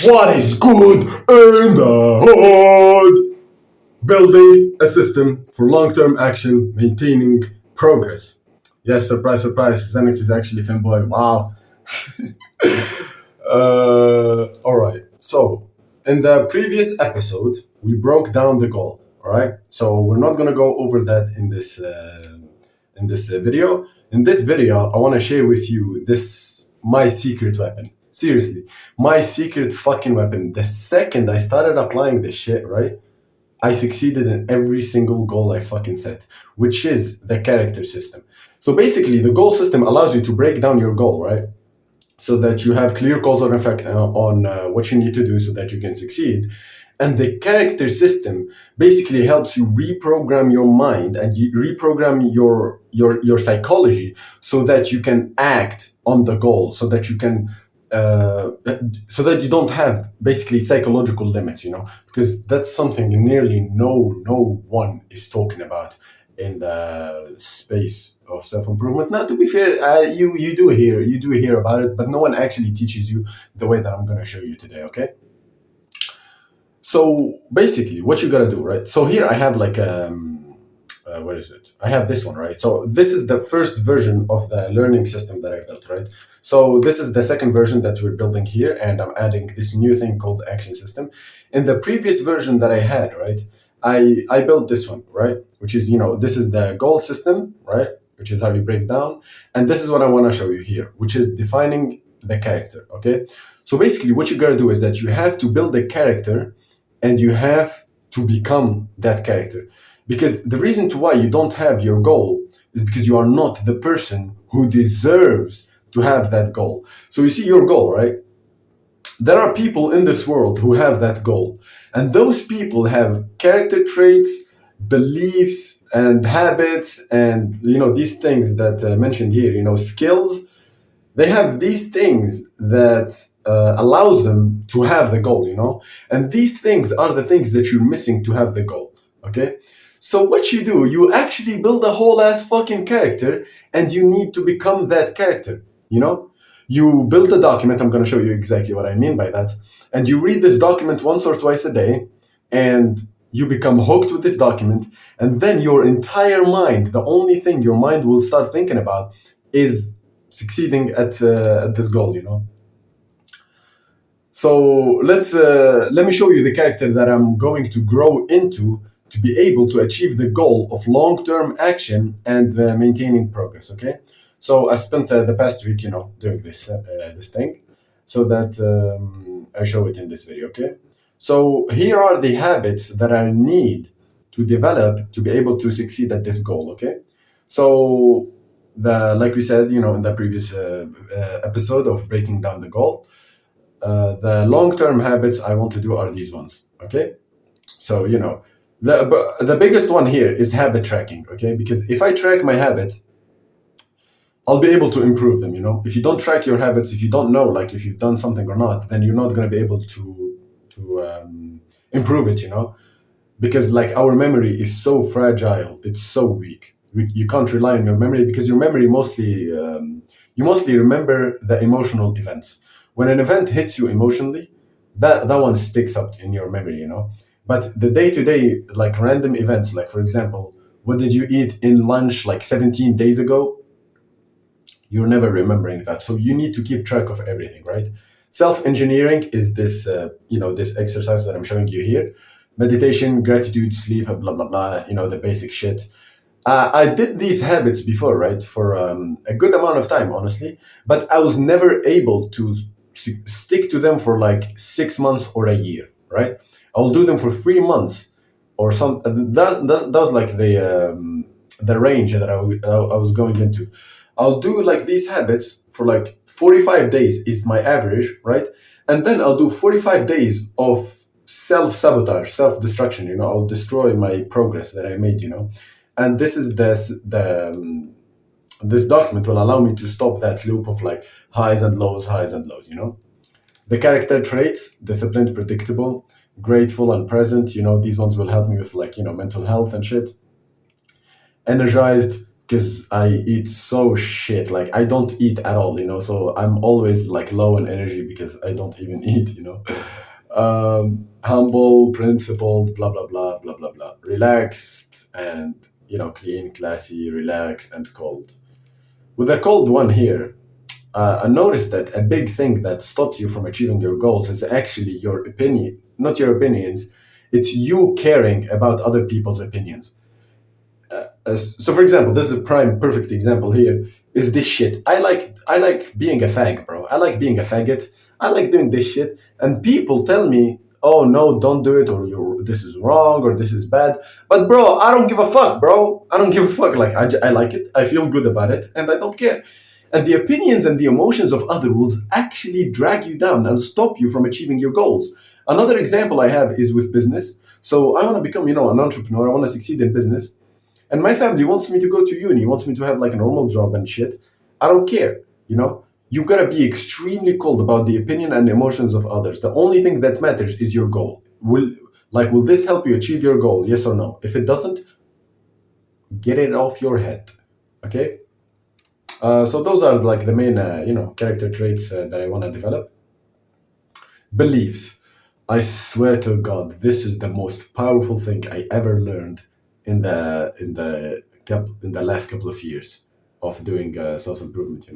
What is good in the hood? Building a system for long-term action, maintaining progress. Yes, surprise, surprise. Xanax is actually Femboy. Wow. All right. So, in the previous episode, we broke down the goal. All right. So we're not gonna go over that in this video. In this video, I want to share with you this my secret weapon. Seriously, my secret fucking weapon. The second I started applying this shit, right, I succeeded in every single goal I fucking set, which is the character system. So basically, the goal system allows you to break down your goal, right? So that you have clear cause and effect on what you need to do so that you can succeed. And the character system basically helps you reprogram your mind and you reprogram your psychology so that you can act on the goal, so that you can so that you don't have basically psychological limits, because that's something nearly no one is talking about in the space of self-improvement. Now, to be fair, you do hear about it, but no one actually teaches you the way that I'm going to show you today. Okay. So basically, what you gotta do, right? So here I have like what is it? I have this one, right? So this is the first version of the learning system that I built, right? So this is the second version that we're building here, and I'm adding this new thing called action system. In the previous version that I had, right, I built this one, right? Which is, this is the goal system, right? Which is how you break down. And this is what I want to show you here, which is defining the character, okay? So basically what you gotta do is that you have to build a character and you have to become that character. Because the reason to why you don't have your goal is because you are not the person who deserves to have that goal. So you see your goal, right? There are people in this world who have that goal. And those people have character traits, beliefs, and habits, and these things that mentioned here, skills. They have these things that allows them to have the goal, and these things are the things that you're missing to have the goal, okay? So what you do, you actually build a whole ass fucking character, and you need to become that character, You build a document, I'm going to show you exactly what I mean by that, and you read this document once or twice a day, and you become hooked with this document, and then your entire mind, the only thing your mind will start thinking about is succeeding at this goal, So let me show you the character that I'm going to grow into to be able to achieve the goal of long-term action and maintaining progress. Okay, so I spent the past week, doing this thing, so that I show it in this video. Okay, so here are the habits that I need to develop to be able to succeed at this goal. Okay, so like we said, in the previous episode of breaking down the goal, the long-term habits I want to do are these ones. Okay, so the biggest one here is habit tracking. Okay, because if I track my habits, I'll be able to improve them. If you don't track your habits, if you don't know like if you've done something or not, then you're not going to be able to improve it. Because like our memory is so fragile, it's so weak. You can't rely on your memory because your memory you mostly remember the emotional events. When an event hits you emotionally, that one sticks up in your memory, But the day-to-day, like random events, like for example, what did you eat in lunch like 17 days ago? You're never remembering that. So you need to keep track of everything, right? Self-engineering is this, this exercise that I'm showing you here. Meditation, gratitude, sleep, blah, blah, blah, the basic shit. I did these habits before, right, for a good amount of time, honestly, but I was never able to stick to them for like 6 months or a year, right? I'll do them for 3 months or some. That was like the range that I was going into. I'll do like these habits for like 45 days is my average, right? And then I'll do 45 days of self-sabotage, self-destruction, I'll destroy my progress that I made, And this is this document will allow me to stop that loop of like highs and lows, The character traits, disciplined, predictable, grateful and present, these ones will help me with like, mental health and shit. Energized, because I eat so shit. Like I don't eat at all, So I'm always like low in energy because I don't even eat. Humble, principled, blah blah blah blah blah blah. Relaxed and clean, classy, relaxed, and cold. With a cold one here, I noticed that a big thing that stops you from achieving your goals is actually your opinion, not your opinions. It's you caring about other people's opinions. So for example, this is a prime perfect example here is this shit. I like being a fag, bro. I like being a faggot. I like doing this shit, and people tell me, "Oh no, don't do it," or "You this is wrong," or "This is bad." But bro, I don't give a fuck, bro. I don't give a fuck. Like I like it. I feel good about it, and I don't care. And the opinions and the emotions of others will actually drag you down and stop you from achieving your goals. Another example I have is with business. So I want to become, an entrepreneur. I want to succeed in business. And my family wants me to go to uni, wants me to have like a normal job and shit. I don't care, You gotta be extremely cold about the opinion and emotions of others. The only thing that matters is your goal. Will this help you achieve your goal? Yes or no? If it doesn't, get it off your head. Okay? So those are like the main, character traits that I want to develop. Beliefs. I swear to God, this is the most powerful thing I ever learned in the last couple of years of doing self improvement.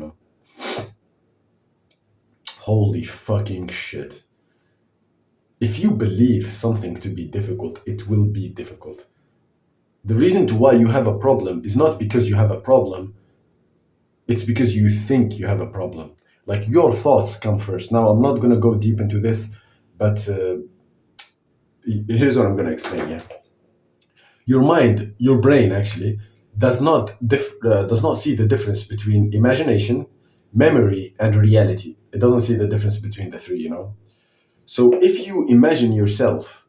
Holy fucking shit! If you believe something to be difficult, it will be difficult. The reason to why you have a problem is not because you have a problem. It's because you think you have a problem. Like your thoughts come first. Now I'm not gonna go deep into this, but here's what I'm gonna explain. Yeah. Your mind, your brain actually does not see the difference between imagination, memory, and reality. It doesn't see the difference between the three. So if you imagine yourself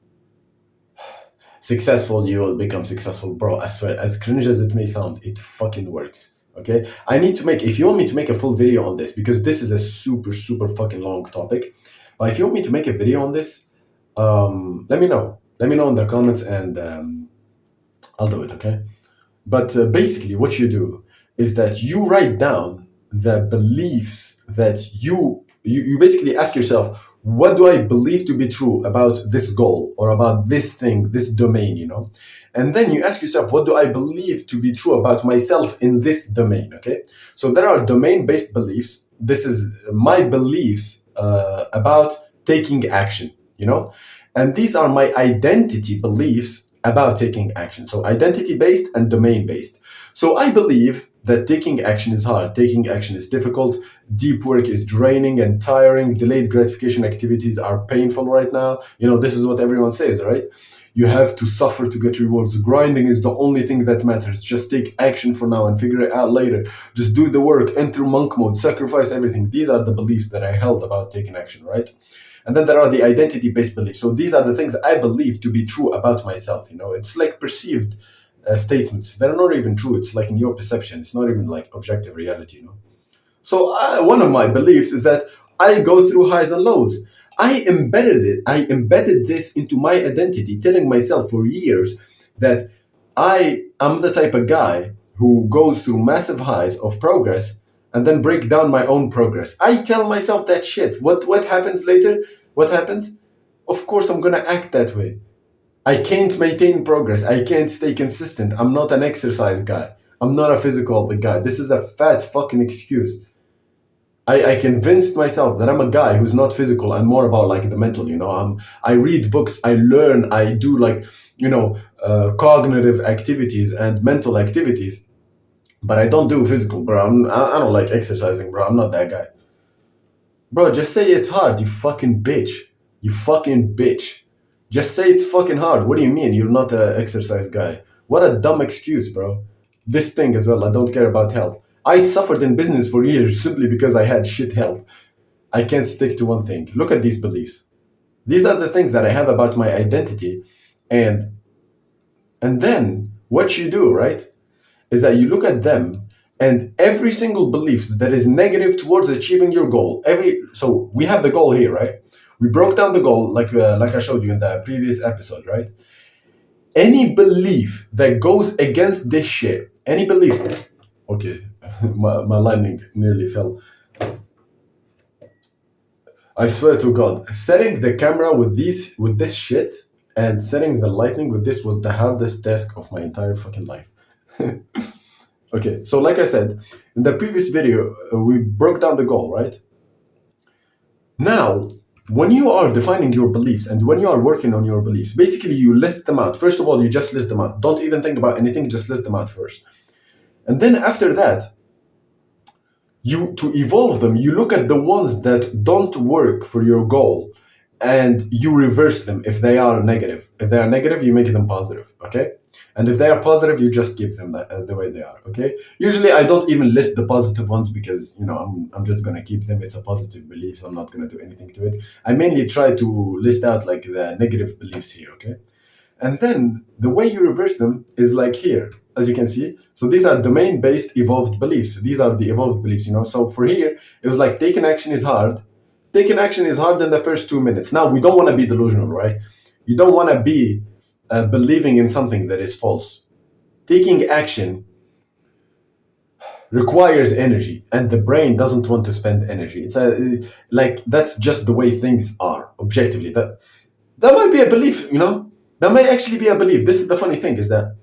successful, you will become successful, bro. I swear, as cringe as it may sound, it fucking works. Okay, if you want me to make a full video on this, because this is a super super fucking long topic, but if you want me to make a video on this, let me know. Let me know in the comments, and I'll do it. Okay. But basically, what you do is that you write down the beliefs that you basically ask yourself, what do I believe to be true about this goal or about this thing, this domain. And then you ask yourself, what do I believe to be true about myself in this domain? Okay, so there are domain-based beliefs. This is my beliefs about taking action. And these are my identity beliefs about taking action. So identity-based and domain-based. So I believe that taking action is hard, taking action is difficult, deep work is draining and tiring, delayed gratification activities are painful right now. This is what everyone says, right? You have to suffer to get rewards. Grinding is the only thing that matters. Just take action for now and figure it out later. Just do the work, enter monk mode, sacrifice everything. These are the beliefs that I held about taking action, right? And then there are the identity-based beliefs. So these are the things I believe to be true about myself. It's like perceived statements. They're not even true. It's like in your perception. It's not even like objective reality. So one of my beliefs is that I go through highs and lows. I embedded this into my identity, telling myself for years that I am the type of guy who goes through massive highs of progress and then break down my own progress. I tell myself that shit. What happens later? What happens? Of course, I'm gonna act that way. I can't maintain progress. I can't stay consistent. I'm not an exercise guy. I'm not a physical guy. This is a fat fucking excuse. I convinced myself that I'm a guy who's not physical and more about like the mental. I read books. I learn. I do like cognitive activities and mental activities. But I don't do physical, bro. I don't like exercising, bro. I'm not that guy. Bro, just say it's hard, you fucking bitch. You fucking bitch. Just say it's fucking hard. What do you mean you're not an exercise guy? What a dumb excuse, bro. This thing as well, I don't care about health. I suffered in business for years simply because I had shit health. I can't stick to one thing. Look at these beliefs. These are the things that I have about my identity. And then what you do, right, is that you look at them and every single belief that is negative towards achieving your goal. So we have the goal here, right? We broke down the goal like I showed you in the previous episode, right? Any belief that goes against this shit, any belief Okay, my lightning nearly fell. I swear to God, setting the camera with this shit and setting the lightning with this was the hardest task of my entire fucking life. Okay, so like I said, in the previous video, we broke down the goal, right? Now, when you are defining your beliefs and when you are working on your beliefs, basically you list them out. First of all, you just list them out. Don't even think about anything, just list them out first. And then after that, to evolve them, you look at the ones that don't work for your goal and you reverse them if they are negative. If they are negative, you make them positive, okay? And if they are positive, you just keep them the way they are, okay? Usually, I don't even list the positive ones because, I'm just going to keep them. It's a positive belief, so I'm not going to do anything to it. I mainly try to list out like the negative beliefs here, okay? And then the way you reverse them is like here, as you can see. So these are domain-based evolved beliefs. These are the evolved beliefs, So for here, it was like taking action is hard. Taking action is hard in the first 2 minutes. Now, we don't want to be delusional, right? You don't want to be believing in something that is false. Taking action requires energy, and the brain doesn't want to spend energy. It's that's just the way things are, objectively. That might be a belief, That might actually be a belief. This is the funny thing, is that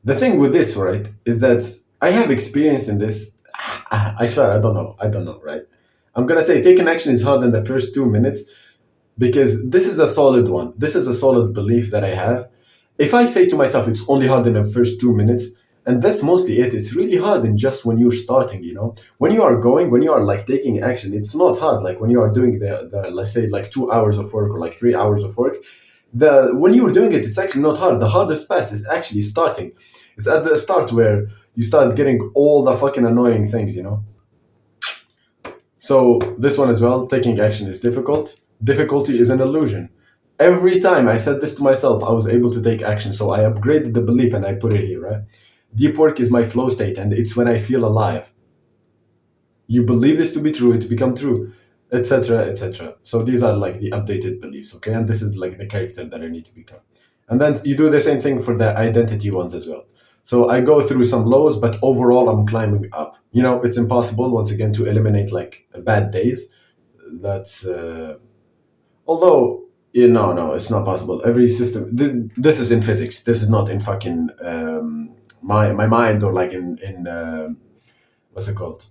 the thing with this, right, is that I have experience in this. I swear, I don't know, right? I'm gonna say taking action is hard in the first 2 minutes because this is a solid one. This is a solid belief that I have. If I say to myself it's only hard in the first 2 minutes, and that's mostly it, it's really hard in just when you're starting, When you are like taking action, it's not hard. Like when you are doing the let's say like 2 hours of work or like 3 hours of work, when you're doing it, it's actually not hard. The hardest pass is actually starting. It's at the start where you start getting all the fucking annoying things, So this one as well, taking action is difficult. Difficulty is an illusion. Every time I said this to myself, I was able to take action. So I upgraded the belief and I put it here, right? Deep work is my flow state, and it's when I feel alive. You believe this to be true, it become true, etc., etc. So these are like the updated beliefs, okay? And this is like the character that I need to become. And then you do the same thing for the identity ones as well. So I go through some lows, but overall I'm climbing up. It's impossible, once again, to eliminate like bad days. That's although no, it's not possible. Every system. This is in physics. This is not in fucking my mind or like in what's it called?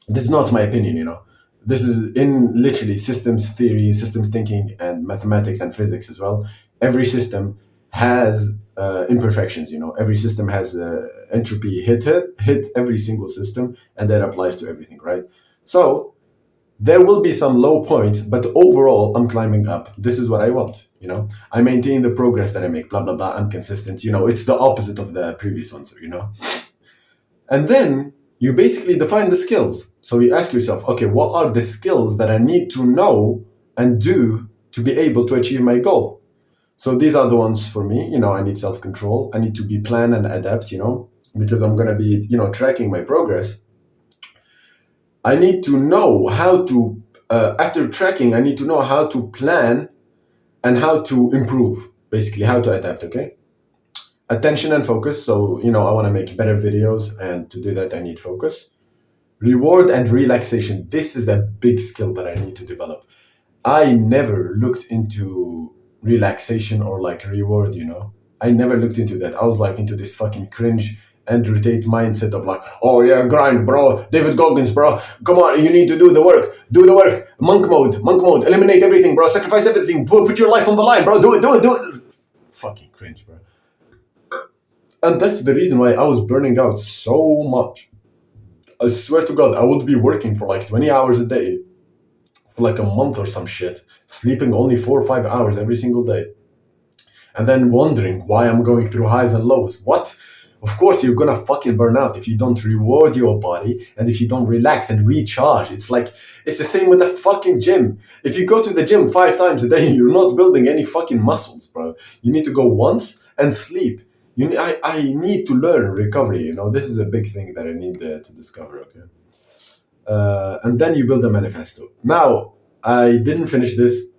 This is not my opinion. This is in literally systems theory, systems thinking, and mathematics and physics as well. Every system has imperfections. Every system has entropy hit every single system, and that applies to everything, right? So there will be some low points, but overall, I'm climbing up. This is what I want, I maintain the progress that I make, blah, blah, blah. I'm consistent, it's the opposite of the previous ones, And then you basically define the skills. So you ask yourself, okay, what are the skills that I need to know and do to be able to achieve my goal? So these are the ones for me, I need self-control. I need to be plan and adapt, because I'm going to be, tracking my progress. I need to know how to, after tracking, I need to know how to plan and how to improve, basically how to adapt, okay? Attention and focus. So, I want to make better videos, and to do that, I need focus. Reward and relaxation. This is a big skill that I need to develop. I never looked into relaxation or like reward, I never looked into that. I was like into this fucking cringe and rotate mindset of like, oh yeah, grind, bro. David Goggins, bro. Come on, you need to do the work. Do the work. Monk mode. Eliminate everything, bro. Sacrifice everything. Put your life on the line, bro. Do it. Fucking cringe, bro. And that's the reason why I was burning out so much. I swear to God, I would be working for like 20 hours a day for like a month or some shit, sleeping only 4 or 5 hours every single day, and then wondering why I'm going through highs and lows. What? Of course, you're gonna fucking burn out if you don't reward your body and if you don't relax and recharge. It's the same with the fucking gym. If you go to the gym 5 times a day, you're not building any fucking muscles, bro. You need to go once and sleep. I need to learn recovery. This is a big thing that I need to discover. Okay, and then you build a manifesto. Now, I didn't finish this.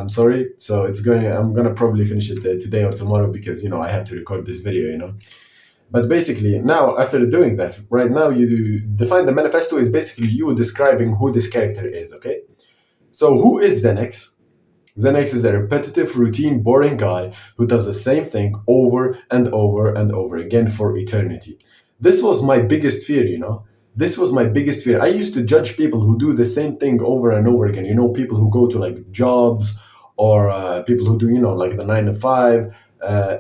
Sorry. So I'm gonna probably finish it today or tomorrow because I have to record this video. But basically, now after doing that, right now you define the manifesto is basically you describing who this character is, okay? So who is Xenex? Xenex is a repetitive, routine, boring guy who does the same thing over and over and over again for eternity. This was my biggest fear, you know? This was my biggest fear. I used to judge people who do the same thing over and over again. You know, people who go to like jobs or people who do, you know, like the 9 to 5,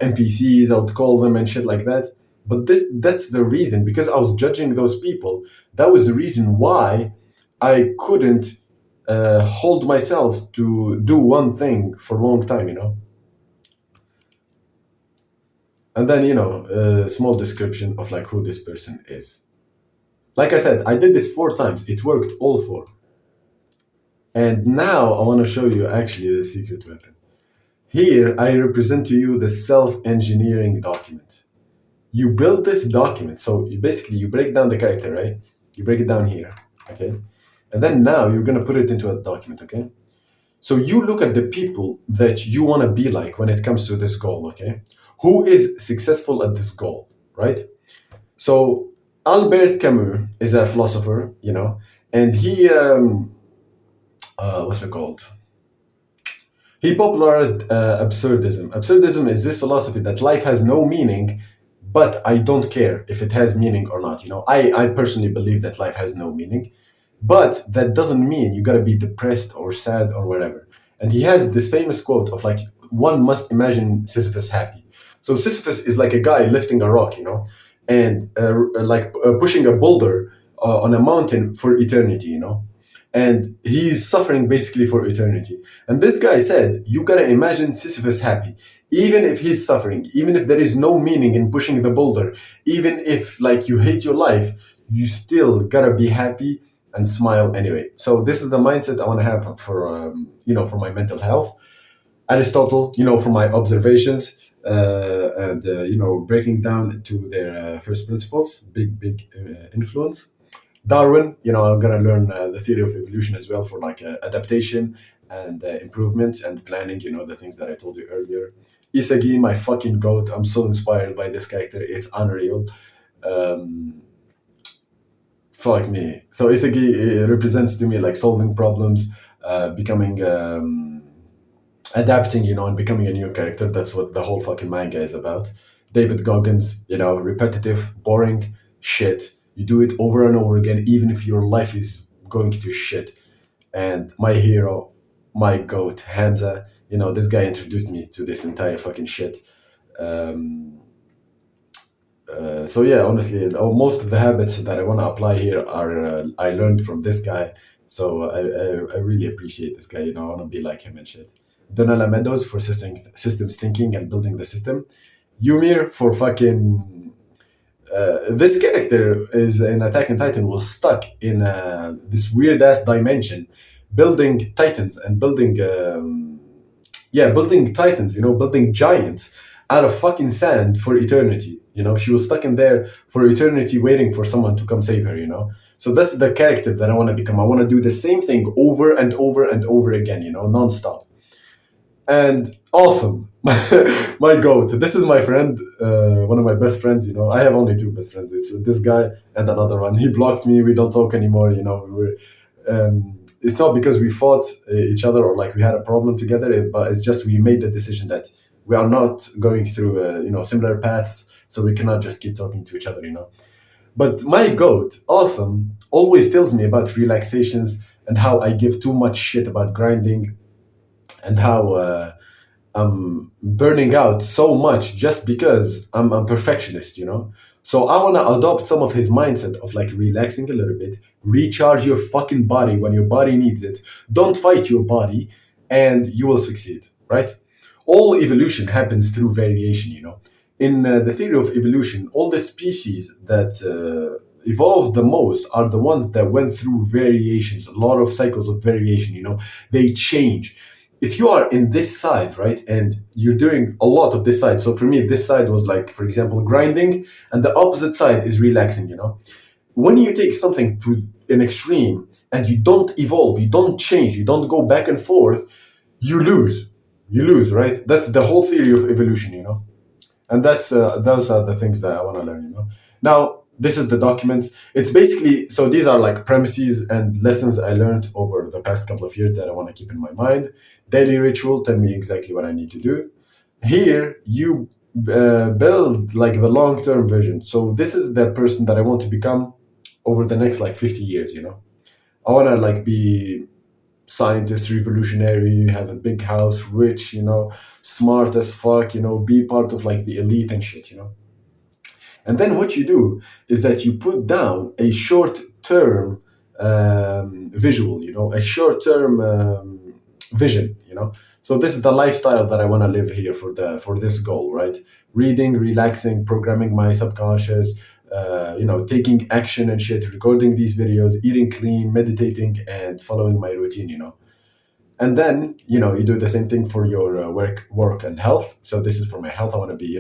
NPCs, I would call them and shit like that. But that's the reason, because I was judging those people. That was the reason why I couldn't hold myself to do one thing for a long time, you know. And then, you know, a small description of like who this person is. Like I said, I did this 4 times. It worked all 4. And now I want to show you actually the secret weapon. Here, I represent to you the self-engineering document. You build this document. So you break down the character, right? You break it down here, okay? And then now you're going to put it into a document, okay? So you look at the people that you want to be like when it comes to this goal, okay? Who is successful at this goal, right? So Albert Camus is a philosopher, you know, and he, what's it called? He popularized absurdism. Absurdism is this philosophy that life has no meaning, but I don't care if it has meaning or not. You know, I personally believe that life has no meaning, but that doesn't mean you gotta be depressed or sad or whatever. And he has this famous quote of like, one must imagine Sisyphus happy. So Sisyphus is like a guy lifting a rock, you know, and pushing a boulder on a mountain for eternity, you know. And he's suffering basically for eternity. And this guy said, you gotta imagine Sisyphus happy, even if he's suffering, even if there is no meaning in pushing the boulder, even if like you hate your life, you still gotta be happy and smile anyway. So this is the mindset I want to have for for my mental health. Aristotle, you know, for my observations and breaking down to their first principles, big influence. Darwin, you know, I'm gonna learn the theory of evolution as well for like adaptation and improvement and planning. You know, the things that I told you earlier. Isagi, my fucking goat. I'm so inspired by this character. It's unreal. Um, Fuck me. So Isagi represents to me like solving problems, becoming, adapting, you know, and becoming a new character. That's what the whole fucking manga is about. David Goggins, you know, repetitive, boring shit. You do it over and over again, even if your life is going to shit. And my hero, my goat, Hansa, you know, this guy introduced me to this entire fucking shit. Um, so yeah, honestly, most of the habits that I want to apply here are I learned from this guy. So I really appreciate this guy. You know, I want to be like him and shit. Donella Meadows for systems thinking and building the system. Ymir for fucking. This character is in Attack on Titan was stuck in this weird ass dimension, building titans and building titans. You know, building giants out of fucking sand for eternity. You know, she was stuck in there for eternity waiting for someone to come save her, you know. So that's the character that I want to become. I want to do the same thing over and over and over again, you know, nonstop. And awesome. My goat. This is my friend, one of my best friends, you know. I have only 2 best friends. It's this guy and another one. He blocked me. We don't talk anymore, you know. It's not because we fought each other or like we had a problem together, but it's just we made the decision that we are not going through, similar paths, so we cannot just keep talking to each other, you know. But my goat, awesome, always tells me about relaxations and how I give too much shit about grinding and how I'm burning out so much just because I'm a perfectionist, you know? So I want to adopt some of his mindset of like relaxing a little bit, recharge your fucking body when your body needs it. Don't fight your body and you will succeed, right? All evolution happens through variation, you know? In the theory of evolution, all the species that evolved the most are the ones that went through variations, a lot of cycles of variation, you know? They change. If you are in this side, right, and you're doing a lot of this side, so for me, this side was like, for example, grinding, and the opposite side is relaxing, you know? When you take something to an extreme and you don't evolve, you don't change, you don't go back and forth, you lose. You lose, right? That's the whole theory of evolution, you know? And that's those are the things that I want to learn. Now this is the document. It's basically, so these are like premises and lessons I learned over the past couple of years that I want to keep in my mind. Daily ritual, tell me exactly what I need to do. Here you build like the long-term vision. So this is the person that I want to become over the next like 50 years. I want to like be scientist, revolutionary, have a big house, rich, smart as fuck, be part of like the elite and shit. And then what you do is that you put down a short-term visual, a short-term vision. So this is the lifestyle that I want to live here for this goal, right? Reading, relaxing, programming my subconscious, taking action and shit, recording these videos, eating clean, meditating, and following my routine. And then you do the same thing for your work and health. So this is for my health. I want to be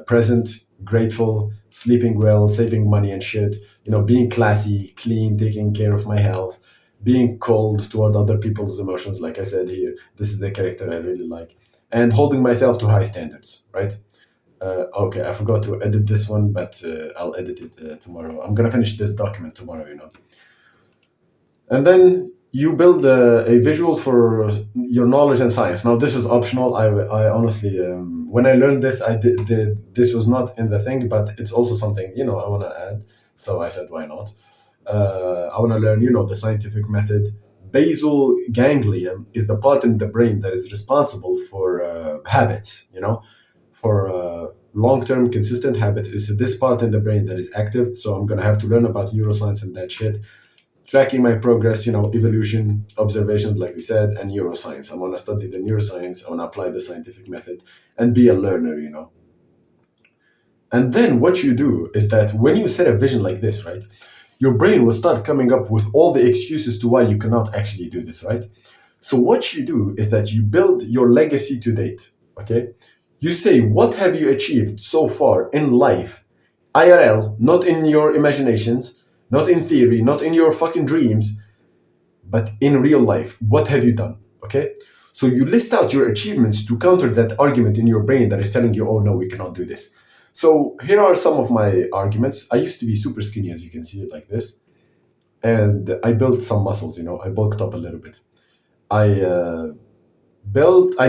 present, grateful, sleeping well, saving money and shit, being classy, clean, taking care of my health, being cold toward other people's emotions. Like I said here, this is a character I really like, and holding myself to high standards, right? Okay, I forgot to edit this one, but I'll edit it tomorrow. I'm gonna finish this document tomorrow. And then you build a visual for your knowledge and science. Now, this is optional. I honestly, when I learned this, I did this was not in the thing, but it's also something, I want to add. So I said, why not? I want to learn, the scientific method. Basal ganglion is the part in the brain that is responsible for habits, for long-term consistent habits. Is this part in the brain that is active. So I'm going to have to learn about neuroscience and that shit. Tracking my progress, evolution, observation, like we said, and neuroscience. I want to study the neuroscience. I want to apply the scientific method and be a learner. And then what you do is that when you set a vision like this, right, your brain will start coming up with all the excuses to why you cannot actually do this, right? So what you do is that you build your legacy to date, okay? You say, what have you achieved so far in life, IRL, not in your imaginations, not in theory, not in your fucking dreams, but in real life. What have you done? Okay? So you list out your achievements to counter that argument in your brain that is telling you, oh no, we cannot do this. So here are some of my arguments. I used to be super skinny, as you can see it like this. And I built some muscles, I bulked up a little bit. I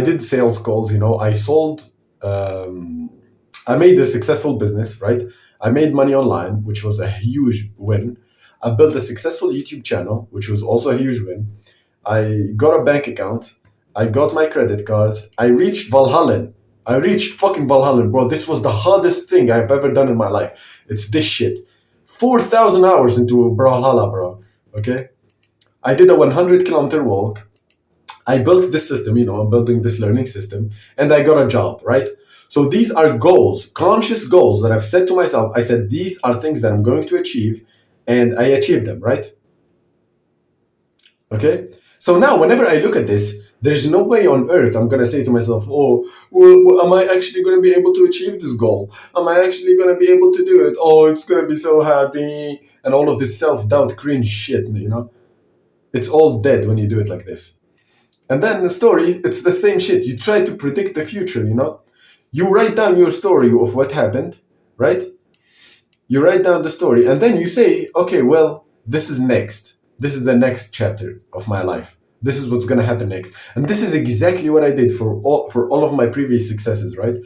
did sales calls, I sold, I made a successful business, right? I made money online, which was a huge win. I built a successful YouTube channel, which was also a huge win. I got a bank account. I got my credit cards. I reached Valhalla. I reached fucking Valhalla, bro. This was the hardest thing I've ever done in my life. It's this shit. 4,000 hours into Valhalla, bro. Okay? I did a 100-kilometer walk. I built this system, I'm building this learning system, and I got a job, right? So these are goals, conscious goals that I've set to myself. I said, these are things that I'm going to achieve, and I achieved them, right? Okay? So now, whenever I look at this, there's no way on earth I'm going to say to myself, oh, well, am I actually going to be able to achieve this goal? Am I actually going to be able to do it? Oh, it's going to be so happy. And all of this self-doubt, cringe shit, It's all dead when you do it like this. And then the story, it's the same shit. You try to predict the future, You write down your story of what happened, right? You write down the story, and then you say, okay, well, this is next. This is the next chapter of my life. This is what's going to happen next. And this is exactly what I did for all of my previous successes, right?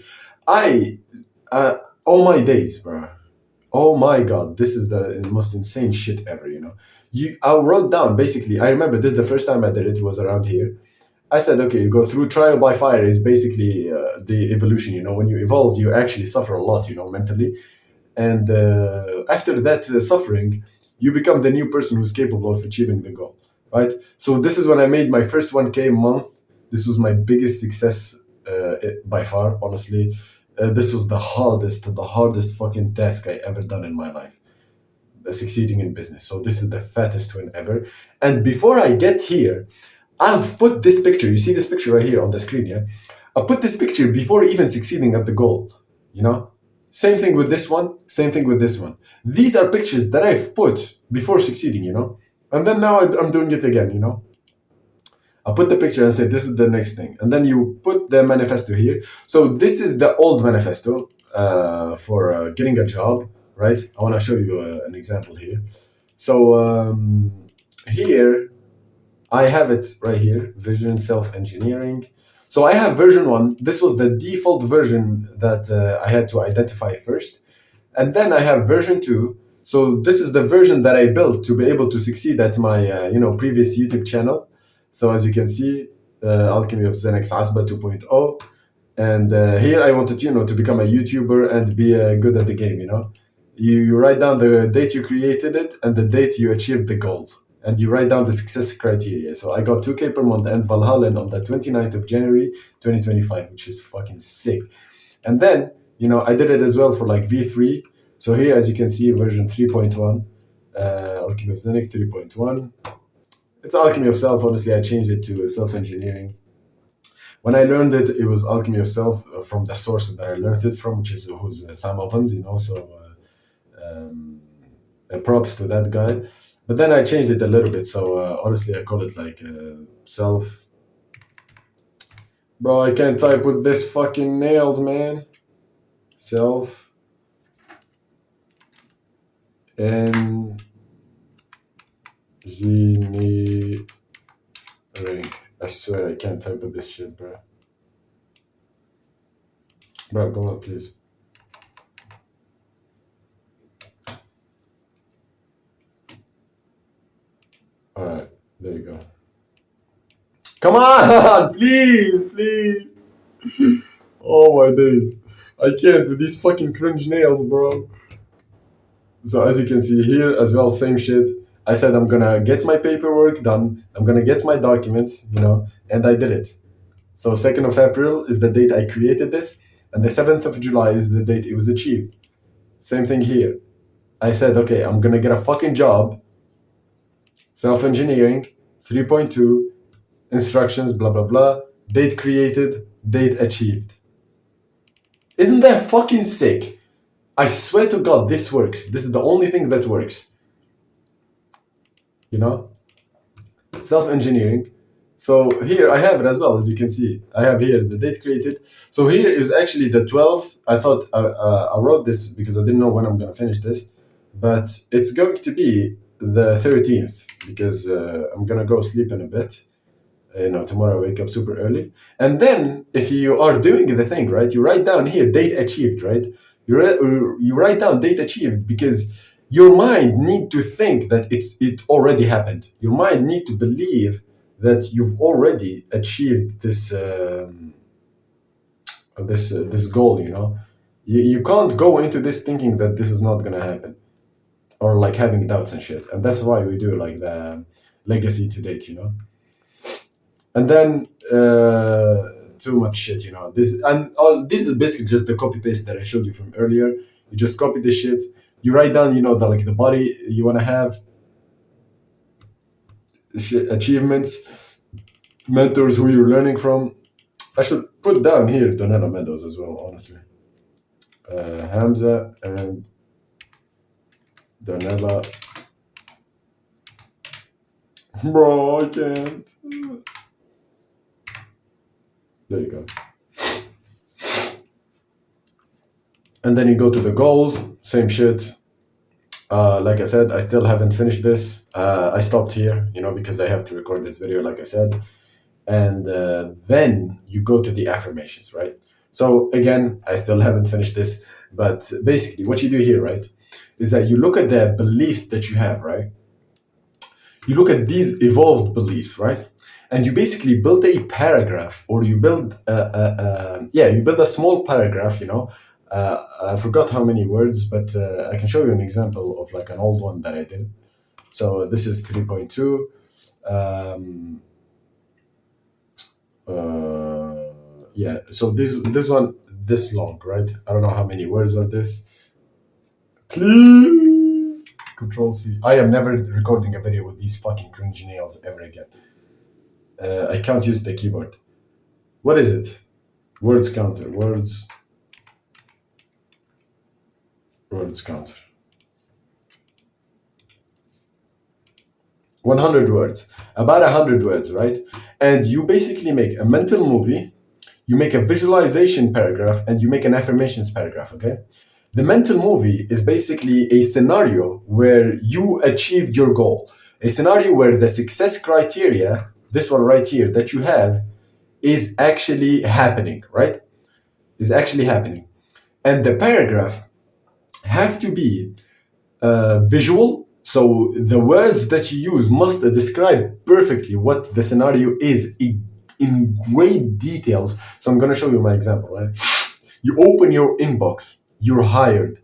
All my days, bro. Oh my God, this is the most insane shit ever, I wrote down, basically, I remember this, the first time I did it was around here. I said, okay, you go through trial by fire is basically the evolution, When you evolve, you actually suffer a lot, mentally. And after that suffering, you become the new person who's capable of achieving the goal, right? So this is when I made my first 1K month. This was my biggest success by far, honestly. This was the hardest fucking task I ever done in my life. Succeeding in business. So this is the fattest win ever. And before I get here, I've put this picture. You see this picture right here on the screen, yeah? I put this picture before even succeeding at the goal, Same thing with this one. Same thing with this one. These are pictures that I've put before succeeding, And then now I'm doing it again, I put the picture and say this is the next thing, and then you put the manifesto here. So this is the old manifesto for getting a job, right? I want to show you an example here. So here I have it right here, vision self-engineering. So I have version 1. This was the default version that I had to identify first. And then I have version 2. So this is the version that I built to be able to succeed at my previous YouTube channel. So as you can see, Alchemy of Xenex Asba 2.0. And here I wanted to become a YouTuber and be good at the game, You write down the date you created it and the date you achieved the goal. And you write down the success criteria. So I got 2K per month and Valhalla on the 29th of January 2025, which is fucking sick. And then, I did it as well for like V3. So here, as you can see, version 3.1, Alchemy of Xenix 3.1. It's Alchemy of Self. Honestly, I changed it to self-engineering. When I learned it, it was Alchemy of Self from the source that I learned it from, which is who's Sam Ovens, So props to that guy. But then I changed it a little bit. So honestly, I call it like self. Bro, I can't type with this fucking nails, man. Self. Engineering. I swear I can't type with this shit, bro. Bro, go on, please. Alright, there you go. Come on! Please, please! Oh my days. I can't with these fucking cringe nails, bro. So as you can see here as well, same shit. I said I'm gonna get my paperwork done. I'm gonna get my documents, and I did it. So 2nd of April is the date I created this, and the 7th of July is the date it was achieved. Same thing here. I said, okay, I'm gonna get a fucking job. Self-engineering, 3.2, instructions, blah, blah, blah. Date created, date achieved. Isn't that fucking sick? I swear to God, this works. This is the only thing that works. Self-engineering. So here I have it as well, as you can see. I have here the date created. So here is actually the 12th. I thought I wrote this because I didn't know when I'm going to finish this. But it's going to be the 13th because I'm going to go sleep in a bit. Tomorrow I wake up super early. And then if you are doing the thing, right, you write down here, date achieved, right? You write down date achieved because your mind need to think that it already happened. Your mind need to believe that you've already achieved this this goal. You can't go into this thinking that this is not gonna happen, or like having doubts and shit. And that's why we do like the legacy to date. And then too much shit. This is basically just the copy paste that I showed you from earlier. You just copy this shit. You write down, the body you want to have, achievements, mentors who you're learning from. I should put down here Donella Meadows as well, honestly. Hamza and Donella. Bro, I can't. There you go. And then you go to the goals, same shit. Like I said, I still haven't finished this. I stopped here, because I have to record this video, like I said. And then you go to the affirmations, right? So again, I still haven't finished this, but basically what you do here, right, is that you look at the beliefs that you have, right? You look at these evolved beliefs, right? And you basically build a paragraph, or you build you build a small paragraph, I forgot how many words, but I can show you an example of like an old one that I did. So this is 3.2. So this one, this long, right? I don't know how many words are this. Please, Control C. I am never recording a video with these fucking cringy nails ever again. I can't use the keyboard. What is it? Words counter. Words counter. 100 words. About 100 words, right? And you basically make a mental movie, you make a visualization paragraph, and you make an affirmations paragraph, okay? The mental movie is basically a scenario where you achieved your goal, a scenario where the success criteria, this one right here that you have, is actually happening, right? Is actually happening. And the paragraph have to be visual. So the words that you use must describe perfectly what the scenario is in great details. So I'm going to show you my example, right? You open your inbox, you're hired.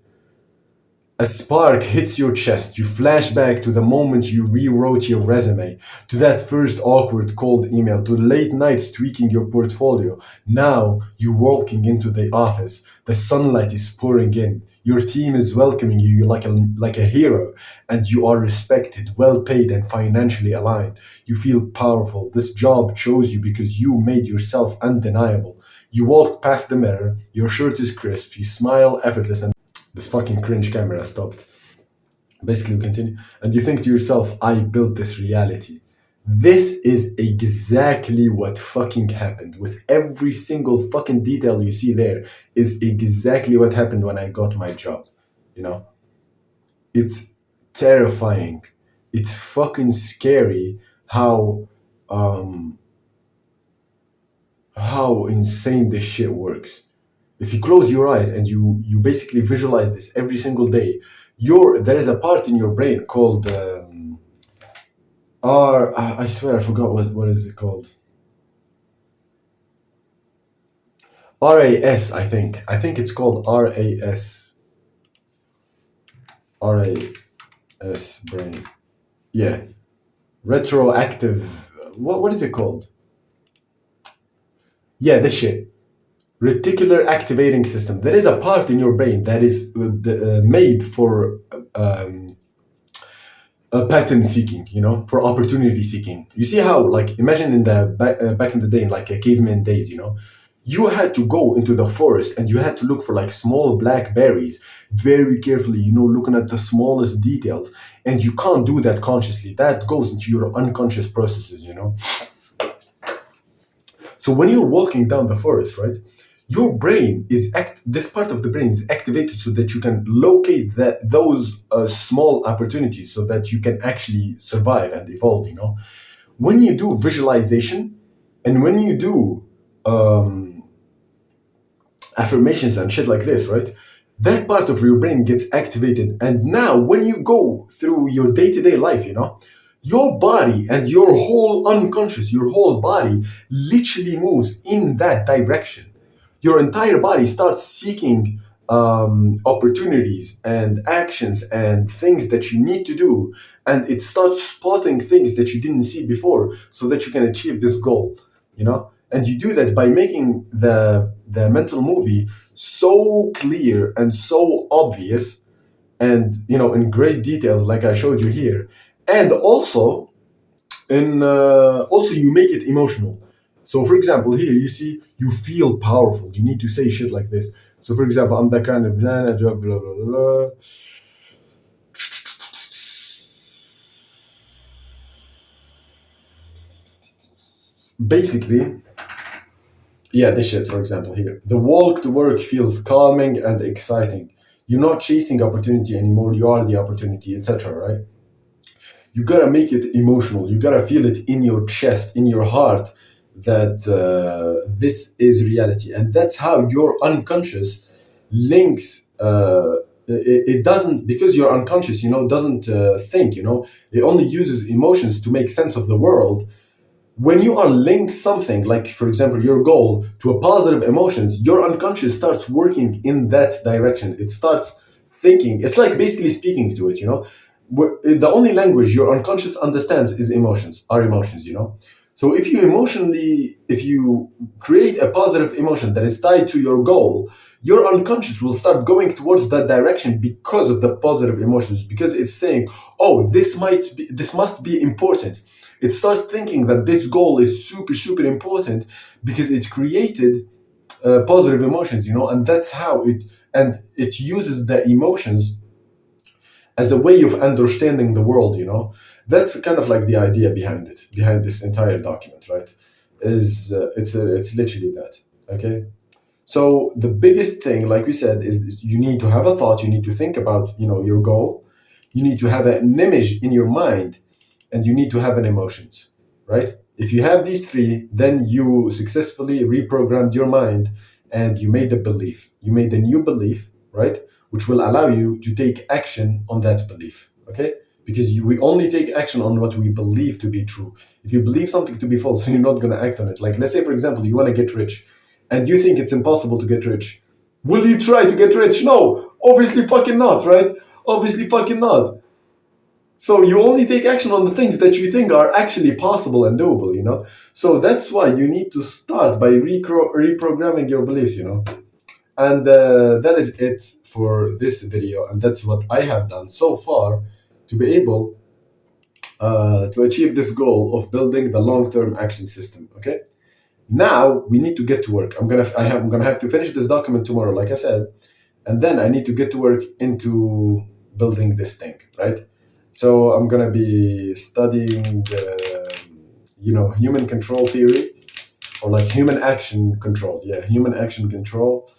A spark hits your chest. You flash back to the moment you rewrote your resume, to that first awkward cold email, to late nights tweaking your portfolio. Now you're walking into the office. The sunlight is pouring in. Your team is welcoming you like a hero, and you are respected, well paid, and financially aligned. You feel powerful. This job chose you because you made yourself undeniable. You walk past the mirror, your shirt is crisp, you smile effortless, and this fucking cringe camera stopped. Basically, we continue. And you think to yourself, I built this reality. This is exactly what fucking happened. With every single fucking detail you see there is exactly what happened when I got my job. You know? It's terrifying. It's fucking scary how insane this shit works. If you close your eyes and you basically visualize this every single day, there is a part in your brain called I swear I forgot what is it called. RAS, I think it's called RAS brain. Yeah, retroactive. What is it called? Yeah, this shit. Reticular activating system. There is a part in your brain that is made for pattern seeking, for opportunity seeking. You see how, like, imagine in the back in the day, in like caveman days, you had to go into the forest and you had to look for like small black berries very carefully, looking at the smallest details. And you can't do that consciously. That goes into your unconscious processes. So when you're walking down the forest, right, your brain this part of the brain is activated so that you can locate those small opportunities so that you can actually survive and evolve. When you do visualization and when you do affirmations and shit like this, right, that part of your brain gets activated. And now when you go through your day-to-day life, your body and your whole unconscious, your whole body literally moves in that direction. Your entire body starts seeking opportunities and actions and things that you need to do, and it starts spotting things that you didn't see before so that you can achieve this goal. And you do that by making the mental movie so clear and so obvious, and in great details like I showed you here. And also you make it emotional. So for example, here you see you feel powerful. You need to say shit like this. So for example, I'm that kind of manager, blah blah blah blah. Basically, yeah, this shit, for example, here. The walk to work feels calming and exciting. You're not chasing opportunity anymore, you are the opportunity, etc., right? You gotta make it emotional. You gotta feel it in your chest, in your heart, that this is reality. And that's how your unconscious links. It doesn't, because you're unconscious, doesn't think, it only uses emotions to make sense of the world. When you are linked something, like for example your goal, to a positive emotions, your unconscious starts working in that direction. It starts thinking. It's like basically speaking to it. The only language your unconscious understands is emotions. So if you create a positive emotion that is tied to your goal, your unconscious will start going towards that direction because of the positive emotions, because it's saying, oh, this must be important. It starts thinking that this goal is super, super important because it created positive emotions, and that's how it uses the emotions as a way of understanding the world, That's kind of like the idea behind it, behind this entire document, right? It's literally that. Okay. So the biggest thing, like we said, is you need to have a thought. You need to think about, your goal. You need to have an image in your mind, and you need to have an emotions, right? If you have these three, then you successfully reprogrammed your mind, and you made the belief. You made a new belief, right? Which will allow you to take action on that belief. Okay? Because we only take action on what we believe to be true. If you believe something to be false, you're not going to act on it. Like, let's say, for example, you want to get rich and you think it's impossible to get rich. Will you try to get rich? No, obviously fucking not, right? Obviously fucking not. So you only take action on the things that you think are actually possible and doable. So that's why you need to start by reprogramming your beliefs. And that is it for this video, and that's what I have done so far to be able to achieve this goal of building the long-term action system. Okay. Now we need to get to work. I'm gonna have to finish this document tomorrow, like I said, and then I need to get to work into building this thing, right? So I'm gonna be studying, human control theory, or like human action control. Yeah, human action control,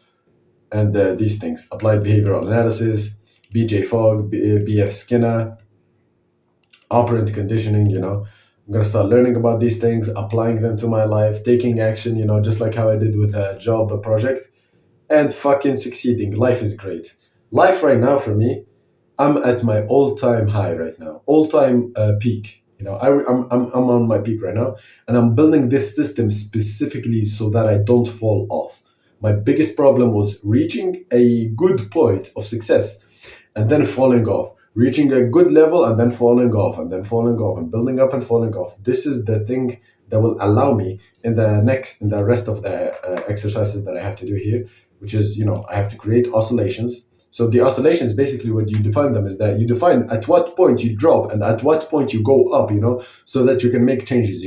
and these things: applied behavioral analysis, BJ Fogg, BF Skinner, operant conditioning. I'm gonna start learning about these things, applying them to my life, taking action, just like how I did with a job, a project, and fucking succeeding. Life is great. Life right now for me, I'm at my all-time high right now, all-time peak. I'm on my peak right now, and I'm building this system specifically so that I don't fall off. My biggest problem was reaching a good point of success and then falling off, reaching a good level and then falling off, and then falling off, and building up and falling off. This is the thing that will allow me in the rest of the exercises that I have to do here, which is, I have to create oscillations. So the oscillations, basically what you define them is that you define at what point you drop and at what point you go up, so that you can make changes.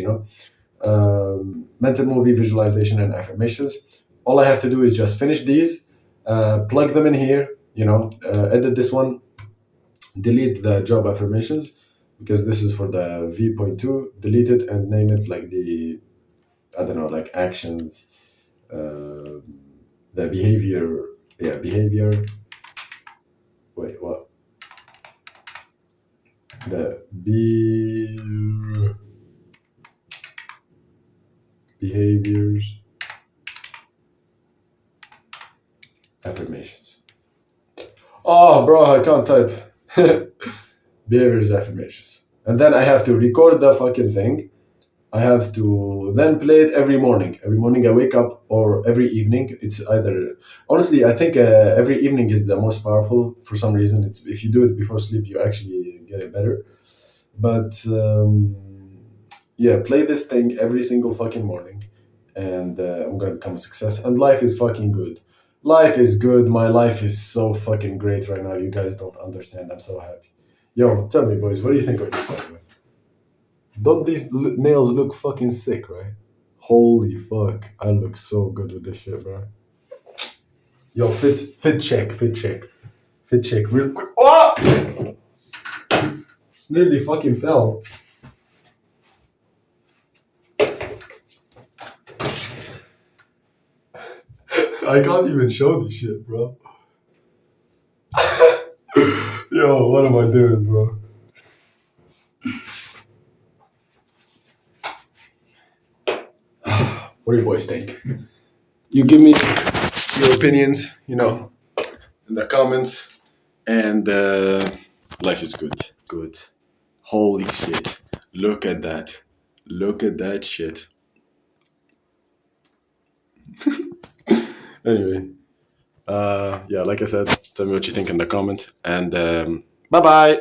Mental movie, visualization, and affirmations. All I have to do is just finish these, plug them in here, edit this one, delete the job affirmations, because this is for the v.2, delete it and name it like I don't know, like actions, the behavior, wait, what? The behaviors affirmations. Oh, bro, I can't type. Behaviors affirmations. And then I have to record the fucking thing. I have to then play it every morning. Every morning I wake up, or every evening. It's either, honestly, I think every evening is the most powerful for some reason. It's, if you do it before sleep, you actually get it better. But yeah, play this thing every single fucking morning, and I'm gonna become a success. And life is fucking good. Life is good. My life is so fucking great right now. You guys don't understand. I'm so happy. Yo, tell me, boys, what do you think of this, by the way? Don't these nails look fucking sick, right? Holy fuck. I look so good with this shit, bro. Yo, fit check. Fit check real quick. Oh! Nearly fucking fell. I can't even show this shit, bro. Yo, what am I doing, bro? What do you boys think? You give me your opinions, in the comments. And life is good. Good. Holy shit. Look at that. Look at that shit. Anyway. Yeah, like I said, tell me what you think in the comment. And bye-bye.